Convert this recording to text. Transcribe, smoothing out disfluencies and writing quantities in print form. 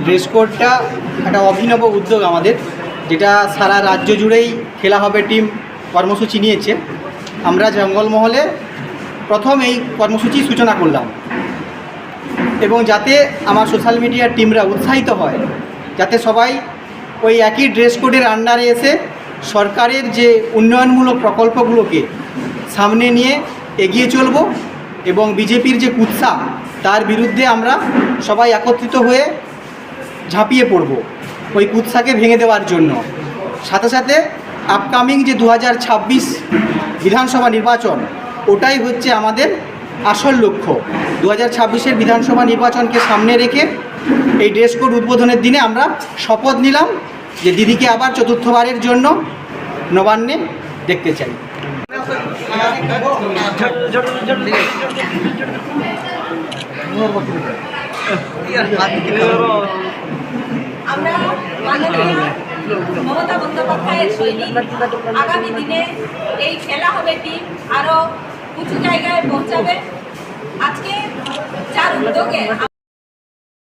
Dress কোডটা একটা অভিনব উদ্যোগ আমাদের, যেটা সারা রাজ্য জুড়েই খেলা হবে টিম কর্মসূচি নিয়েছে। আমরা জঙ্গলমহলে প্রথম এই কর্মসূচি সূচনা করলাম, এবং যাতে আমার সোশ্যাল মিডিয়ার টিমরা উৎসাহিত হয়, যাতে সবাই ওই একই ড্রেস কোডের আন্ডারে এসে সরকারের যে উন্নয়নমূলক প্রকল্পগুলোকে সামনে নিয়ে এগিয়ে চলব, এবং বিজেপির যে কুৎসা তার বিরুদ্ধে আমরা সবাই একত্রিত হয়ে ঝাঁপিয়ে পড়ব ওই কুৎসাকে ভেঙে দেওয়ার জন্য। সাথে সাথে আপকামিং যে 2026 বিধানসভা নির্বাচন, ওটাই হচ্ছে আমাদের আসল লক্ষ্য। 2026-এর বিধানসভা নির্বাচনকে সামনে রেখে এই ড্রেস কোড উদ্বোধনের দিনে আমরা শপথ নিলাম যে দিদিকে আবার চতুর্থবারের জন্য নবান্নে দেখতে চাই। আমরা মাননীয় মমতা বন্দ্যোপাধ্যায়ের সৈনিক। আগামী দিনে এই খেলা হবে টিম আরও উঁচু জায়গায় পৌঁছাবে। আজকে যার উদ্যোগে